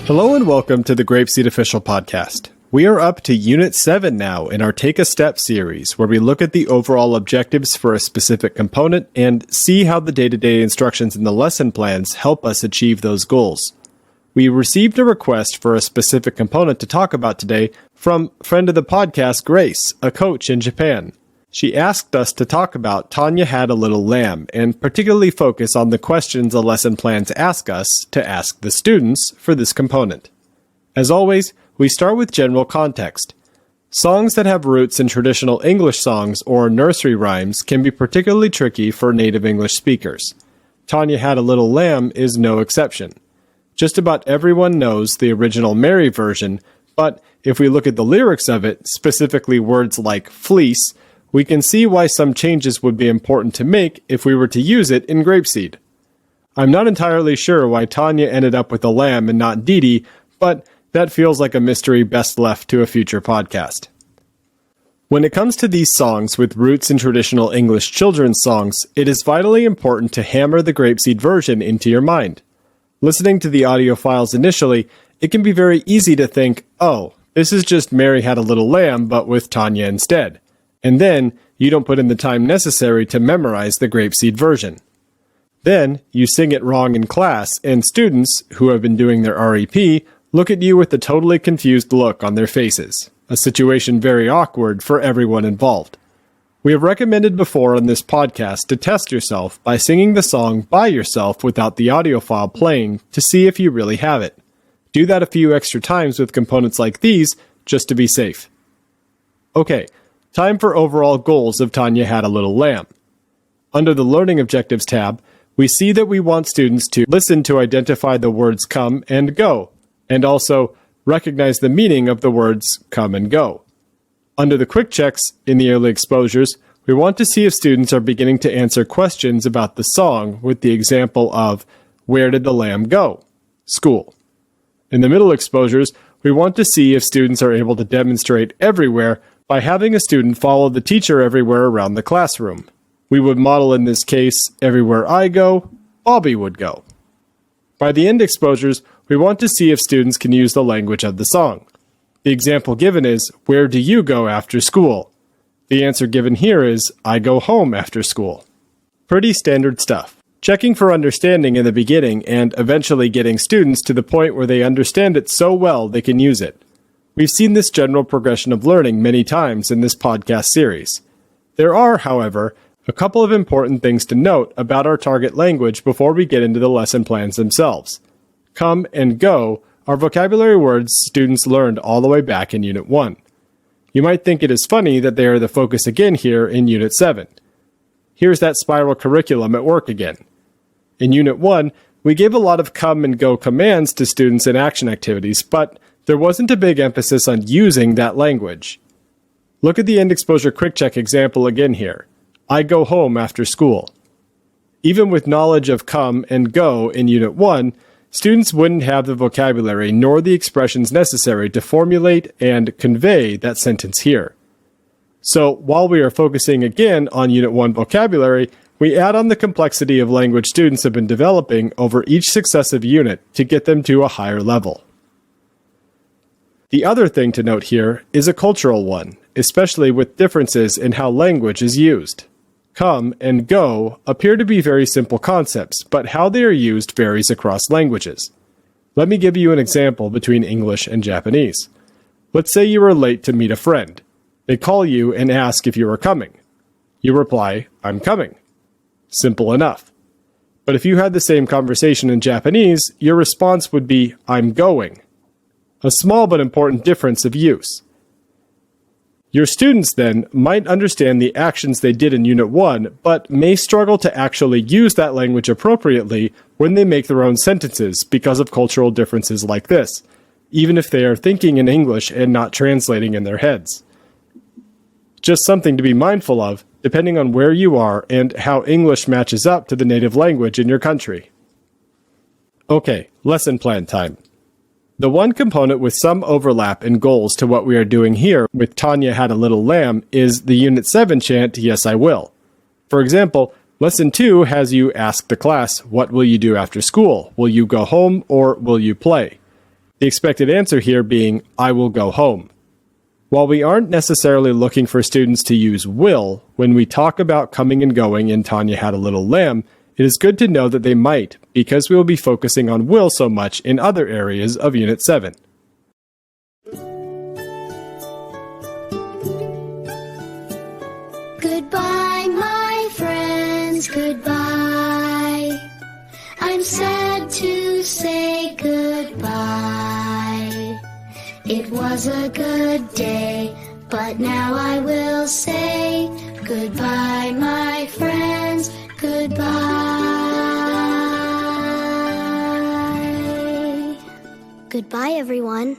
Hello and welcome to the Grapeseed Official Podcast. We are up to Unit 7 now in our Take a Step series, where we look at the overall objectives for a specific component and see how the day-to-day instructions in the lesson plans help us achieve those goals. We received a request for a specific component to talk about today from friend of the podcast, Grace, a coach in Japan. She asked us to talk about Tonya Had a Little Lamb, and particularly focus on the questions the lesson plans ask us to ask the students for this component. As always, we start with general context. Songs that have roots in traditional English songs or nursery rhymes can be particularly tricky for native English speakers. Tonya Had a Little Lamb is no exception. Just about everyone knows the original Mary version, but if we look at the lyrics of it, specifically words like fleece, we can see why some changes would be important to make if we were to use it in Grapeseed. I'm not entirely sure why Tonya ended up with a lamb and not Dee Dee, but that feels like a mystery best left to a future podcast. When it comes to these songs with roots in traditional English children's songs, it is vitally important to hammer the Grapeseed version into your mind. Listening to the audio files initially, it can be very easy to think, oh, this is just Mary Had a Little Lamb, but with Tonya instead. And then you don't put in the time necessary to memorize the Grapeseed version. Then you sing it wrong in class, and students, who have been doing their REP, look at you with a totally confused look on their faces, a situation very awkward for everyone involved. We have recommended before on this podcast to test yourself by singing the song by yourself without the audio file playing to see if you really have it. Do that a few extra times with components like these, just to be safe. Okay. Time for overall goals of Tonya Had a Little Lamb. Under the Learning Objectives tab, we see that we want students to listen to identify the words come and go, and also recognize the meaning of the words come and go. Under the quick checks in the early exposures, we want to see if students are beginning to answer questions about the song with the example of, where did the lamb go? School. In the middle exposures, we want to see if students are able to demonstrate everywhere by having a student follow the teacher everywhere around the classroom. We would model in this case, everywhere I go, Bobby would go. By the end exposures, we want to see if students can use the language of the song. The example given is, where do you go after school? The answer given here is, I go home after school. Pretty standard stuff. Checking for understanding in the beginning and eventually getting students to the point where they understand it so well they can use it. We've seen this general progression of learning many times in this podcast series. There are, however, a couple of important things to note about our target language before we get into the lesson plans themselves. Come and go are vocabulary words students learned all the way back in Unit 1. You might think it is funny that they are the focus again here in Unit 7. Here's that spiral curriculum at work again. In Unit 1, we gave a lot of come and go commands to students in action activities, but there wasn't a big emphasis on using that language. Look at the end exposure quick check example again here. I go home after school. Even with knowledge of come and go in Unit 1, students wouldn't have the vocabulary nor the expressions necessary to formulate and convey that sentence here. So while we are focusing again on Unit 1 vocabulary, we add on the complexity of language students have been developing over each successive unit to get them to a higher level. The other thing to note here is a cultural one, especially with differences in how language is used. Come and go appear to be very simple concepts, but how they are used varies across languages. Let me give you an example between English and Japanese. Let's say you are late to meet a friend. They call you and ask if you are coming. You reply, I'm coming. Simple enough. But if you had the same conversation in Japanese, your response would be, I'm going. A small but important difference of use. Your students then might understand the actions they did in Unit 1, but may struggle to actually use that language appropriately when they make their own sentences because of cultural differences like this, even if they are thinking in English and not translating in their heads. Just something to be mindful of, depending on where you are and how English matches up to the native language in your country. Okay, lesson plan time. The one component with some overlap in goals to what we are doing here with Tonya Had a Little Lamb is the Unit 7 chant, Yes I Will. For example, Lesson 2 has you ask the class, what will you do after school? Will you go home or will you play? The expected answer here being, I will go home. While we aren't necessarily looking for students to use will, when we talk about coming and going in Tonya Had a Little Lamb, it is good to know that they might, because we will be focusing on will so much in other areas of Unit 7. Goodbye, my friends, goodbye. I'm sad to say goodbye. It was a good day, but now I will say goodbye, my friends, goodbye. Goodbye, everyone.